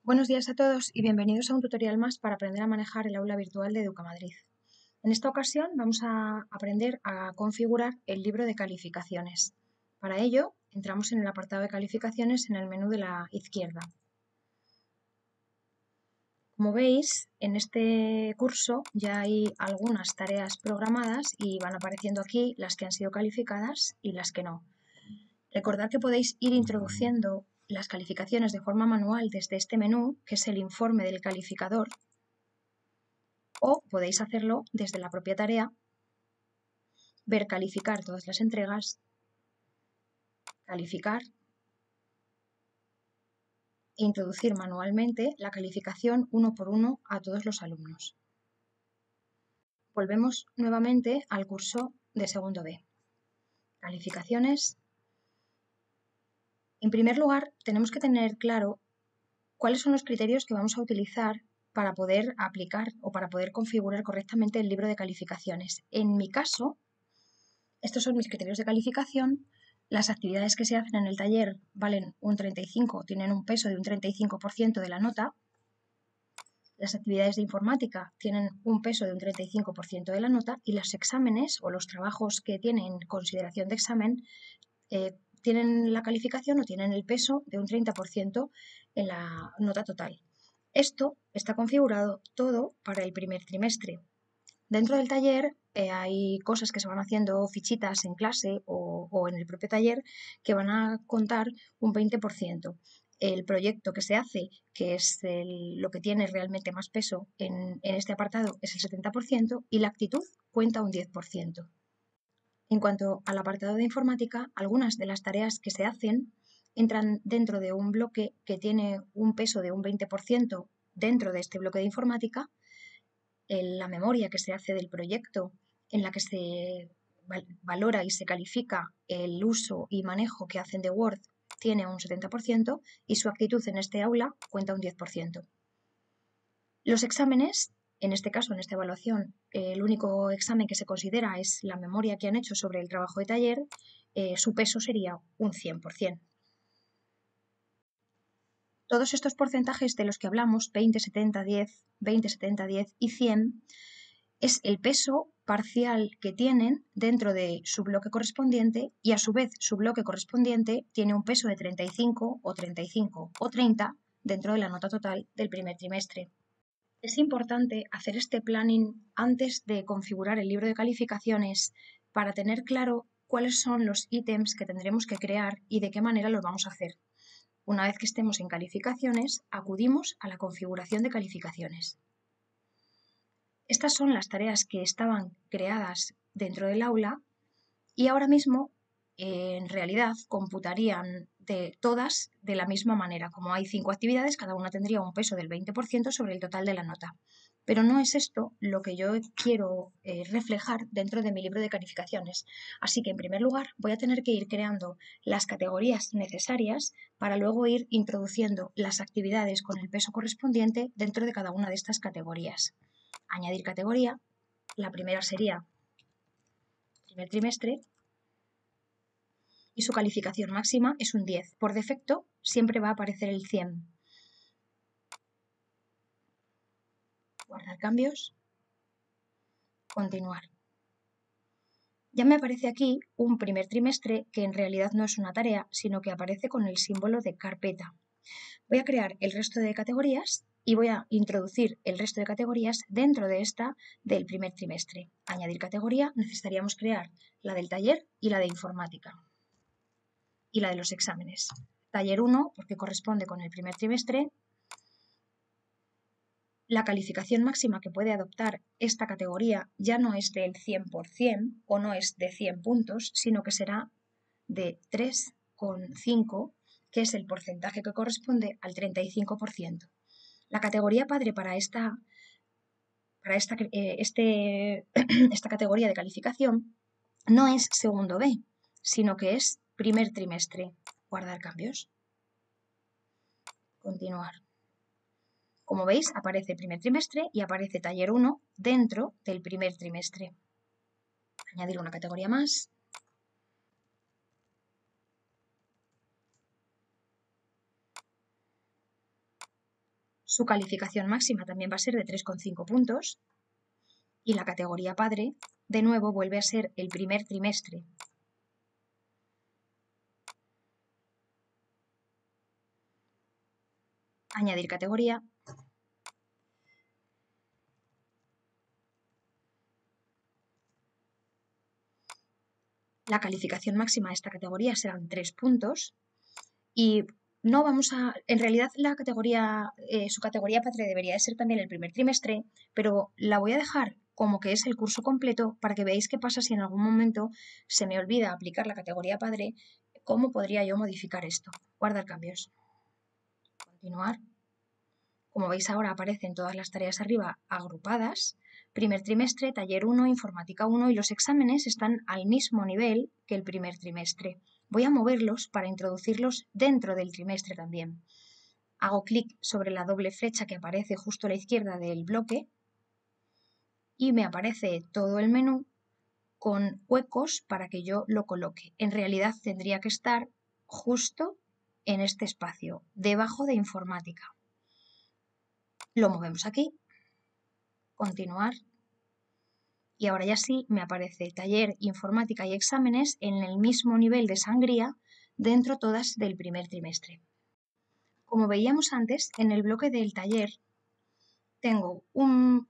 Buenos días a todos y bienvenidos a un tutorial más para aprender a manejar el aula virtual de Educamadrid. En esta ocasión vamos a aprender a configurar el libro de calificaciones. Para ello, entramos en el apartado de calificaciones en el menú de la izquierda. Como veis, en este curso ya hay algunas tareas programadas y van apareciendo aquí las que han sido calificadas y las que no. Recordad que podéis ir introduciendo las calificaciones de forma manual desde este menú, que es el informe del calificador, o podéis hacerlo desde la propia tarea, ver calificar todas las entregas, calificar e introducir manualmente la calificación uno por uno a todos los alumnos. Volvemos nuevamente al curso de segundo B. Calificaciones. En primer lugar, tenemos que tener claro cuáles son los criterios que vamos a utilizar para poder aplicar o para poder configurar correctamente el libro de calificaciones. En mi caso, estos son mis criterios de calificación. Las actividades que se hacen en el taller valen un 35, tienen un peso de un 35% de la nota. Las actividades de informática tienen un peso de un 35% de la nota y los exámenes o los trabajos que tienen consideración de examen tienen la calificación o tienen el peso de un 30% en la nota total. Esto está configurado todo para el primer trimestre. Dentro del taller hay cosas que se van haciendo, fichitas en clase o en el propio taller, que van a contar un 20%. El proyecto que se hace, que es lo que tiene realmente más peso en este apartado, es el 70% y la actitud cuenta un 10%. En cuanto al apartado de informática, algunas de las tareas que se hacen entran dentro de un bloque que tiene un peso de un 20% dentro de este bloque de informática. La memoria que se hace del proyecto, en la que se valora y se califica el uso y manejo que hacen de Word, tiene un 70% y su actitud en este aula cuenta un 10%. Los exámenes, en este caso, en esta evaluación, el único examen que se considera es la memoria que han hecho sobre el trabajo de taller, su peso sería un 100%. Todos estos porcentajes de los que hablamos, 20, 70, 10, 20, 70, 10 y 100, es el peso parcial que tienen dentro de su bloque correspondiente y a su vez su bloque correspondiente tiene un peso de 35 o 35 o 30 dentro de la nota total del primer trimestre. Es importante hacer este planning antes de configurar el libro de calificaciones para tener claro cuáles son los ítems que tendremos que crear y de qué manera los vamos a hacer. Una vez que estemos en calificaciones, acudimos a la configuración de calificaciones. Estas son las tareas que estaban creadas dentro del aula y ahora mismo en realidad computarían de todas de la misma manera. Como hay 5 actividades, cada una tendría un peso del 20% sobre el total de la nota. Pero no es esto lo que yo quiero reflejar dentro de mi libro de calificaciones. Así que en primer lugar voy a tener que ir creando las categorías necesarias para luego ir introduciendo las actividades con el peso correspondiente dentro de cada una de estas categorías. Añadir categoría. La primera sería primer trimestre y su calificación máxima es un 10. Por defecto siempre va a aparecer el 100. Guardar cambios. Continuar. Ya me aparece aquí un primer trimestre que en realidad no es una tarea, sino que aparece con el símbolo de carpeta. Voy a crear el resto de categorías y voy a introducir el resto de categorías dentro de esta del primer trimestre. Añadir categoría, necesitaríamos crear la del taller y la de informática. Y la de los exámenes. Taller 1, porque corresponde con el primer trimestre. La calificación máxima que puede adoptar esta categoría ya no es del 100% o no es de 100 puntos, sino que será de 3,5, que es el porcentaje que corresponde al 35%. La categoría padre para esta categoría de calificación no es segundo B, sino que es primer trimestre. Guardar cambios. Continuar. Como veis, aparece primer trimestre y aparece taller 1 dentro del primer trimestre. Añadir una categoría más. Su calificación máxima también va a ser de 3,5 puntos. Y la categoría padre, de nuevo, vuelve a ser el primer trimestre. Añadir categoría. La calificación máxima de esta categoría serán 3 puntos y no vamos a... En realidad la categoría, su categoría padre debería de ser también el primer trimestre, pero la voy a dejar como que es el curso completo para que veáis qué pasa si en algún momento se me olvida aplicar la categoría padre, cómo podría yo modificar esto. Guardar cambios. Continuar. Como veis ahora aparecen todas las tareas arriba agrupadas. Primer trimestre, taller 1, informática 1 y los exámenes están al mismo nivel que el primer trimestre. Voy a moverlos para introducirlos dentro del trimestre también. Hago clic sobre la doble flecha que aparece justo a la izquierda del bloque y me aparece todo el menú con huecos para que yo lo coloque. En realidad tendría que estar justo en este espacio, debajo de informática. Lo movemos aquí. Continuar. Y ahora ya sí me aparece taller, informática y exámenes en el mismo nivel de sangría dentro todas del primer trimestre. Como veíamos antes, en el bloque del taller tengo un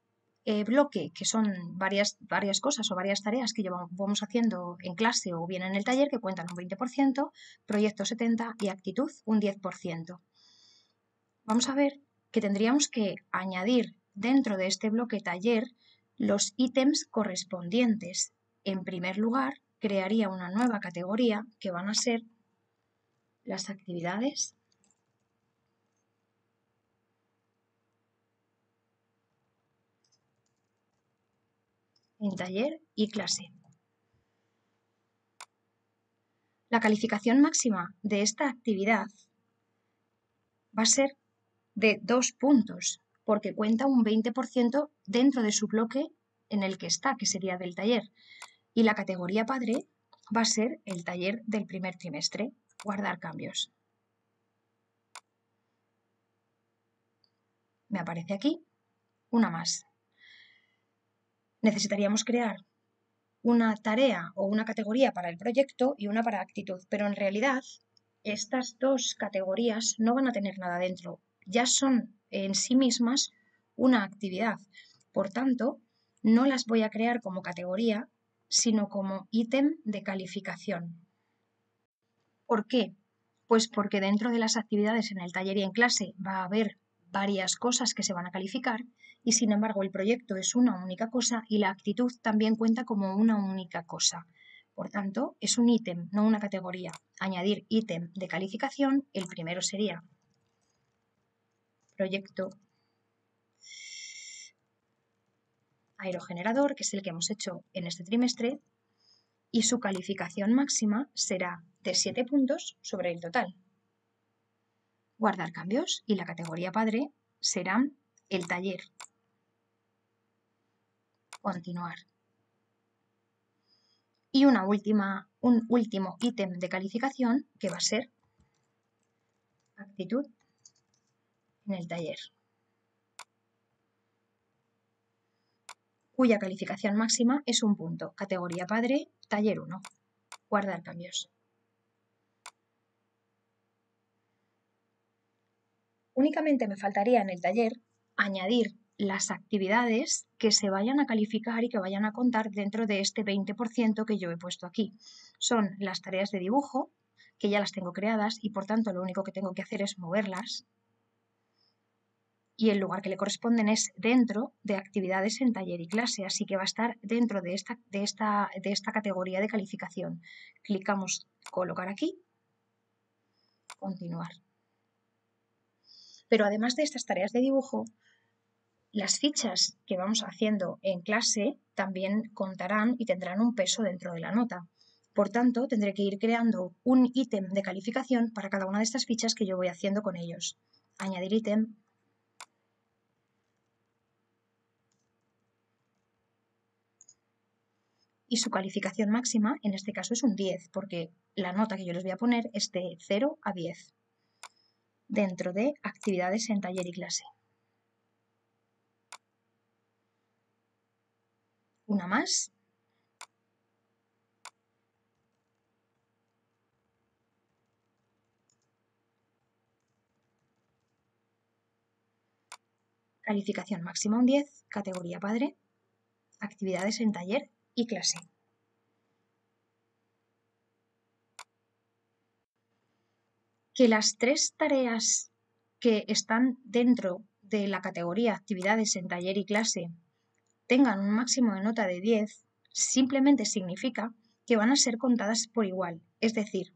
bloque que son varias cosas o varias tareas que vamos haciendo en clase o bien en el taller que cuentan un 20%, proyecto 70% y actitud un 10%. Vamos a ver que tendríamos que añadir dentro de este bloque taller los ítems correspondientes. En primer lugar, crearía una nueva categoría que van a ser las actividades en taller y clase. La calificación máxima de esta actividad va a ser de 2 puntos, porque cuenta un 20% dentro de su bloque en el que está, que sería del taller. Y la categoría padre va a ser el taller del primer trimestre. Guardar cambios. Me aparece aquí una más. Necesitaríamos crear una tarea o una categoría para el proyecto y una para actitud, pero en realidad estas dos categorías no van a tener nada dentro, ya son en sí mismas una actividad. Por tanto, no las voy a crear como categoría, sino como ítem de calificación. ¿Por qué? Pues porque dentro de las actividades en el taller y en clase va a haber varias cosas que se van a calificar y sin embargo el proyecto es una única cosa y la actitud también cuenta como una única cosa. Por tanto, es un ítem, no una categoría. Añadir ítem de calificación, el primero sería proyecto aerogenerador, que es el que hemos hecho en este trimestre, y su calificación máxima será de 7 puntos sobre el total. Guardar cambios y la categoría padre será el taller. Continuar. Y un último ítem de calificación que va a ser actitud en el taller, cuya calificación máxima es 1 punto. Categoría padre, taller 1. Guardar cambios. Únicamente me faltaría en el taller añadir las actividades que se vayan a calificar y que vayan a contar dentro de este 20% que yo he puesto aquí. Son las tareas de dibujo, que ya las tengo creadas y por tanto lo único que tengo que hacer es moverlas. Y el lugar que le corresponden es dentro de actividades en taller y clase, así que va a estar dentro de esta categoría de calificación. Clicamos colocar aquí, continuar. Pero además de estas tareas de dibujo, las fichas que vamos haciendo en clase también contarán y tendrán un peso dentro de la nota. Por tanto, tendré que ir creando un ítem de calificación para cada una de estas fichas que yo voy haciendo con ellos. Añadir ítem. Y su calificación máxima, en este caso, es un 10, porque la nota que yo les voy a poner es de 0 a 10, dentro de actividades en taller y clase. una más. Calificación máxima un 10, categoría padre, actividades en taller y clase. Que las 3 tareas que están dentro de la categoría actividades en taller y clase tengan un máximo de nota de 10, simplemente significa que van a ser contadas por igual. Es decir,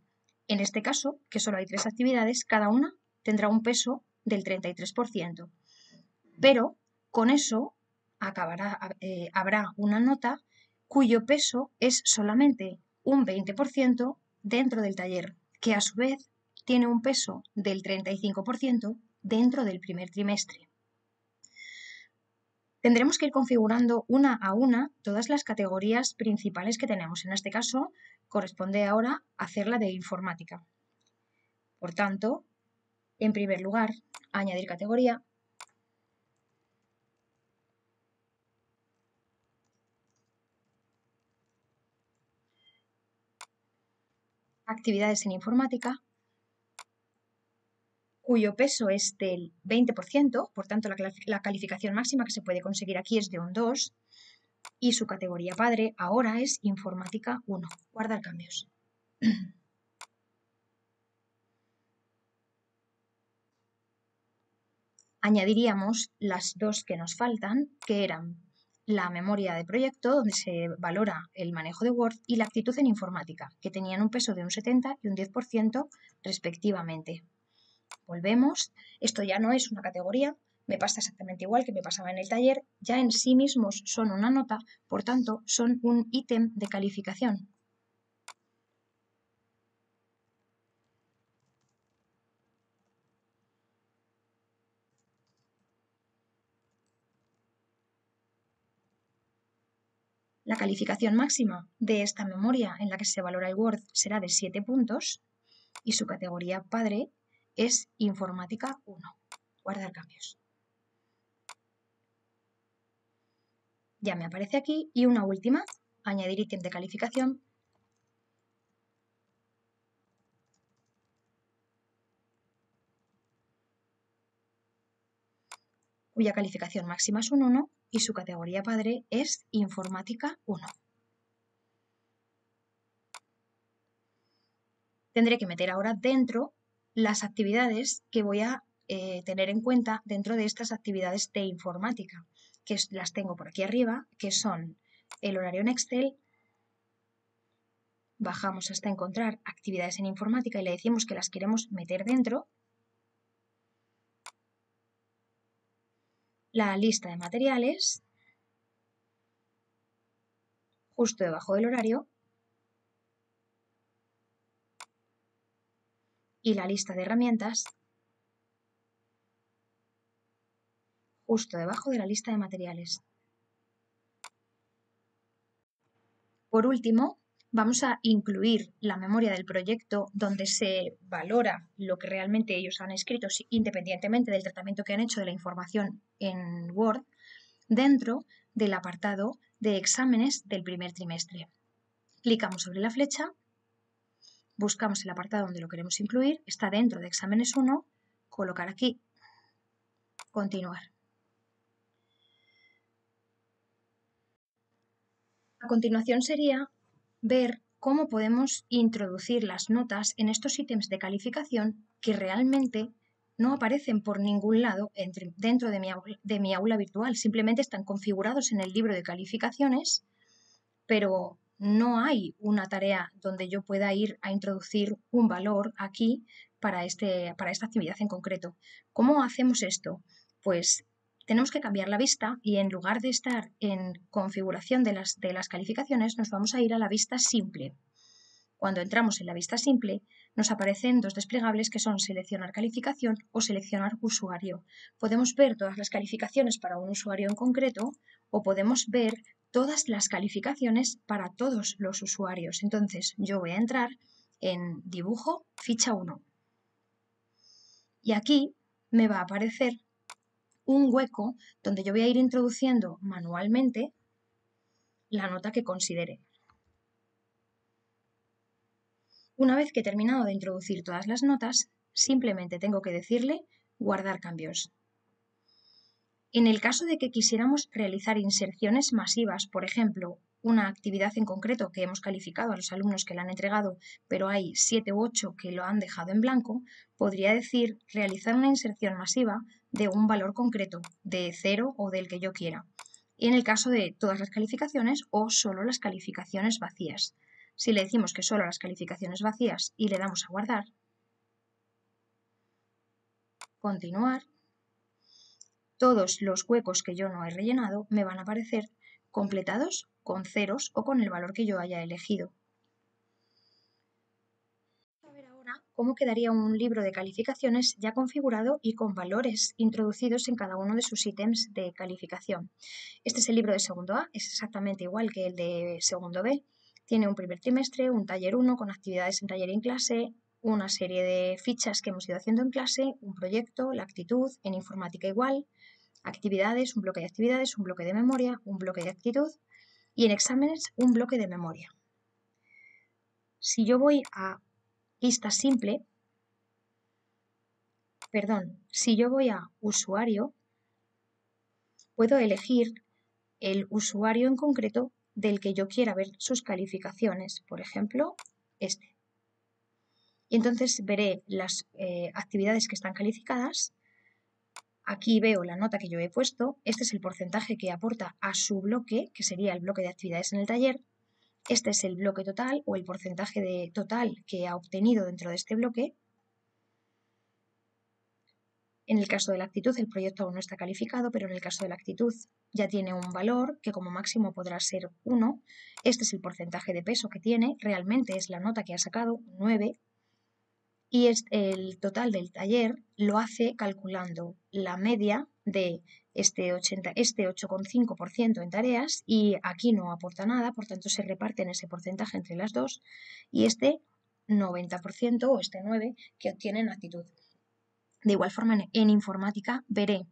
en este caso, que solo hay 3 actividades, cada una tendrá un peso del 33%. Pero con eso habrá una nota cuyo peso es solamente un 20% dentro del taller, que a su vez tiene un peso del 35% dentro del primer trimestre. Tendremos que ir configurando una a una todas las categorías principales que tenemos. En este caso, corresponde ahora hacerla de informática. Por tanto, en primer lugar, añadir categoría. Actividades en informática, cuyo peso es del 20%, por tanto la calificación máxima que se puede conseguir aquí es de un 2, y su categoría padre ahora es informática 1. Guardar cambios. Añadiríamos las dos que nos faltan, que eran la memoria de proyecto, donde se valora el manejo de Word, y la actitud en informática, que tenían un peso de un 70 y un 10% respectivamente. Volvemos, esto ya no es una categoría, me pasa exactamente igual que me pasaba en el taller, ya en sí mismos son una nota, por tanto son un ítem de calificación. La calificación máxima de esta memoria en la que se valora el Word será de 7 puntos y su categoría padre es informática 1. Guardar cambios. Ya me aparece aquí. Y una última, añadir ítem de calificación. Cuya calificación máxima es un 1 y su categoría padre es informática 1. Tendré que meter ahora dentro las actividades que voy a tener en cuenta dentro de estas actividades de informática, que las tengo por aquí arriba, que son el horario en Excel. Bajamos hasta encontrar actividades en informática y le decimos que las queremos meter dentro. La lista de materiales, justo debajo del horario, y la lista de herramientas, justo debajo de la lista de materiales. Por último, vamos a incluir la memoria del proyecto donde se valora lo que realmente ellos han escrito, independientemente del tratamiento que han hecho de la información en Word, dentro del apartado de exámenes del primer trimestre. Clicamos sobre la flecha, buscamos el apartado donde lo queremos incluir, está dentro de exámenes 1, colocar aquí, continuar. A continuación sería ver cómo podemos introducir las notas en estos ítems de calificación que realmente no aparecen por ningún lado dentro de mi aula virtual. Simplemente están configurados en el libro de calificaciones, pero no hay una tarea donde yo pueda ir a introducir un valor aquí para esta actividad en concreto. ¿Cómo hacemos esto? Pues tenemos que cambiar la vista y en lugar de estar en configuración de las calificaciones, nos vamos a ir a la vista simple. Cuando entramos en la vista simple, nos aparecen dos desplegables que son seleccionar calificación o seleccionar usuario. Podemos ver todas las calificaciones para un usuario en concreto o podemos ver todas las calificaciones para todos los usuarios. Entonces, yo voy a entrar en dibujo, ficha 1. Y aquí me va a aparecer un hueco donde yo voy a ir introduciendo manualmente la nota que considere. Una vez que he terminado de introducir todas las notas, simplemente tengo que decirle guardar cambios. En el caso de que quisiéramos realizar inserciones masivas, por ejemplo, una actividad en concreto que hemos calificado a los alumnos que la han entregado, pero hay 7 u 8 que lo han dejado en blanco, podría decir realizar una inserción masiva de un valor concreto, de 0 o del que yo quiera. Y en el caso de todas las calificaciones o solo las calificaciones vacías. Si le decimos que solo las calificaciones vacías y le damos a guardar, continuar, todos los huecos que yo no he rellenado me van a aparecer completados con ceros o con el valor que yo haya elegido. Vamos a ver ahora cómo quedaría un libro de calificaciones ya configurado y con valores introducidos en cada uno de sus ítems de calificación. Este es el libro de segundo A, es exactamente igual que el de segundo B. Tiene un primer trimestre, un taller 1 con actividades en taller y en clase, una serie de fichas que hemos ido haciendo en clase, un proyecto, la actitud, en informática igual, actividades, un bloque de actividades, un bloque de memoria, un bloque de actitud y en exámenes un bloque de memoria. Si yo voy a lista simple, si yo voy a usuario, puedo elegir el usuario en concreto del que yo quiera ver sus calificaciones, por ejemplo, este. Y entonces veré las actividades que están calificadas. Aquí veo la nota que yo he puesto. Este es el porcentaje que aporta a su bloque, que sería el bloque de actividades en el taller. Este es el bloque total o el porcentaje total que ha obtenido dentro de este bloque. En el caso de la actitud, el proyecto aún no está calificado, pero en el caso de la actitud ya tiene un valor que como máximo podrá ser 1. Este es el porcentaje de peso que tiene. Realmente es la nota que ha sacado, 9. Y el total del taller lo hace calculando la media de este 8,5% en tareas y aquí no aporta nada, por tanto se reparten ese porcentaje entre las dos y este 90% o este 9% que obtiene en actitud. De igual forma en informática veré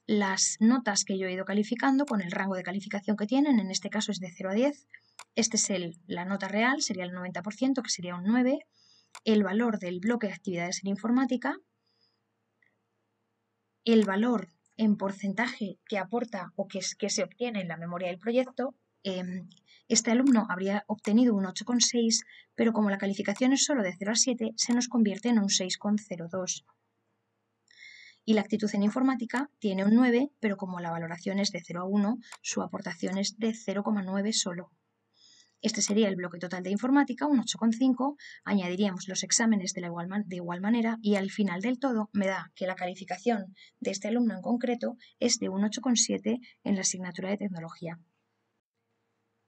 las notas que yo he ido calificando con el rango de calificación que tienen, en este caso es de 0 a 10. Este es la nota real, sería el 90%, que sería un 9. El valor del bloque de actividades en informática, el valor en porcentaje que aporta o que se obtiene en la memoria del proyecto. Este alumno habría obtenido un 8,6, pero como la calificación es solo de 0 a 7, se nos convierte en un 6,02. Y la actitud en informática tiene un 9, pero como la valoración es de 0 a 1, su aportación es de 0,9 solo. Este sería el bloque total de informática, un 8,5, añadiríamos los exámenes de igual manera y al final del todo me da que la calificación de este alumno en concreto es de un 8,7 en la asignatura de tecnología.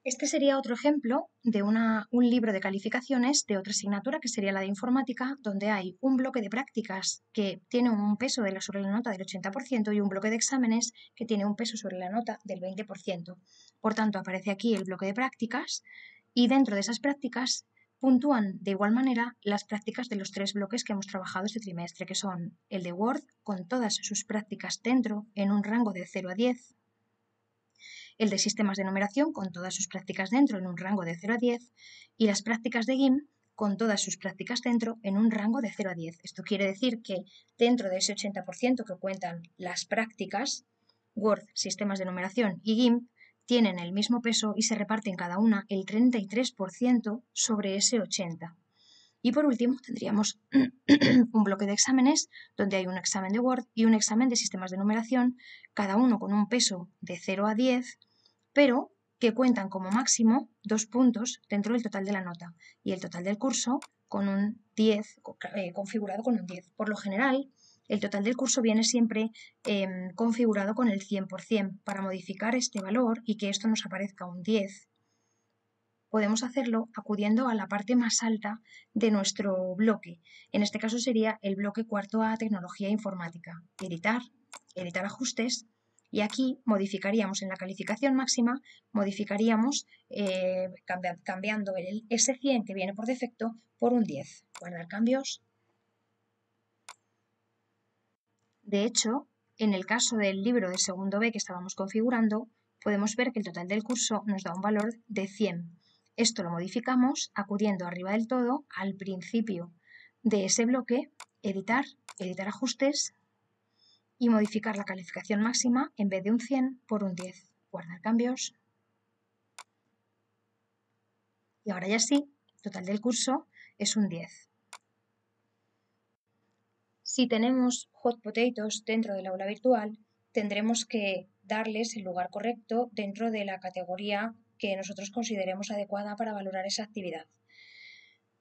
Este sería otro ejemplo de un libro de calificaciones de otra asignatura que sería la de informática, donde hay un bloque de prácticas que tiene un peso sobre la nota del 80% y un bloque de exámenes que tiene un peso sobre la nota del 20%. Por tanto, aparece aquí el bloque de prácticas y dentro de esas prácticas puntúan de igual manera las prácticas de los 3 bloques que hemos trabajado este trimestre, que son el de Word con todas sus prácticas dentro en un rango de 0 a 10, el de sistemas de numeración con todas sus prácticas dentro en un rango de 0 a 10 y las prácticas de GIMP con todas sus prácticas dentro en un rango de 0 a 10. Esto quiere decir que dentro de ese 80% que cuentan las prácticas, Word, sistemas de numeración y GIMP tienen el mismo peso y se reparten cada una el 33% sobre ese 80%. Y por último tendríamos un bloque de exámenes donde hay un examen de Word y un examen de sistemas de numeración, cada uno con un peso de 0 a 10, pero que cuentan como máximo 2 puntos dentro del total de la nota y el total del curso con un 10, configurado con un 10. Por lo general, el total del curso viene siempre configurado con el 100%. Para modificar este valor y que esto nos aparezca un 10, podemos hacerlo acudiendo a la parte más alta de nuestro bloque. En este caso sería el bloque cuarto A, tecnología e informática. Editar ajustes y aquí modificaríamos en la calificación máxima, modificaríamos cambiando el S100 que viene por defecto por un 10. Guardar cambios. De hecho, en el caso del libro de segundo B que estábamos configurando, podemos ver que el total del curso nos da un valor de 100. Esto lo modificamos acudiendo arriba del todo al principio de ese bloque, editar ajustes y modificar la calificación máxima en vez de un 100 por un 10. Guardar cambios. Y ahora ya sí, total del curso es un 10. Si tenemos hot potatoes dentro del aula virtual, tendremos que darles el lugar correcto dentro de la categoría que nosotros consideremos adecuada para valorar esa actividad.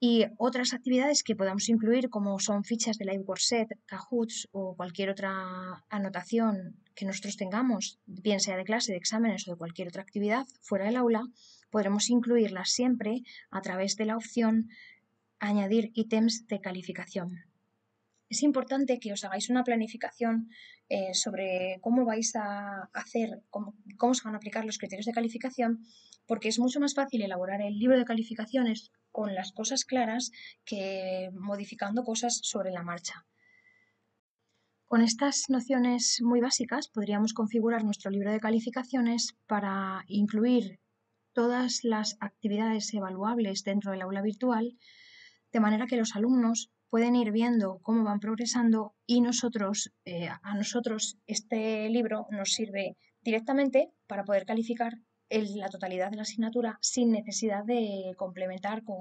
Y otras actividades que podamos incluir, como son fichas de LiveWorkset, Kahoots o cualquier otra anotación que nosotros tengamos, bien sea de clase, de exámenes o de cualquier otra actividad fuera del aula, podremos incluirlas siempre a través de la opción Añadir ítems de calificación. Es importante que os hagáis una planificación sobre cómo vais a hacer, cómo se van a aplicar los criterios de calificación, porque es mucho más fácil elaborar el libro de calificaciones con las cosas claras que modificando cosas sobre la marcha. Con estas nociones muy básicas podríamos configurar nuestro libro de calificaciones para incluir todas las actividades evaluables dentro del aula virtual, de manera que los alumnos pueden ir viendo cómo van progresando y a nosotros este libro nos sirve directamente para poder calificar la totalidad de la asignatura sin necesidad de complementar con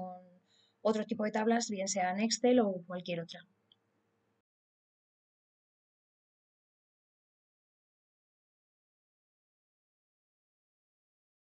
otro tipo de tablas, bien sea en Excel o cualquier otra.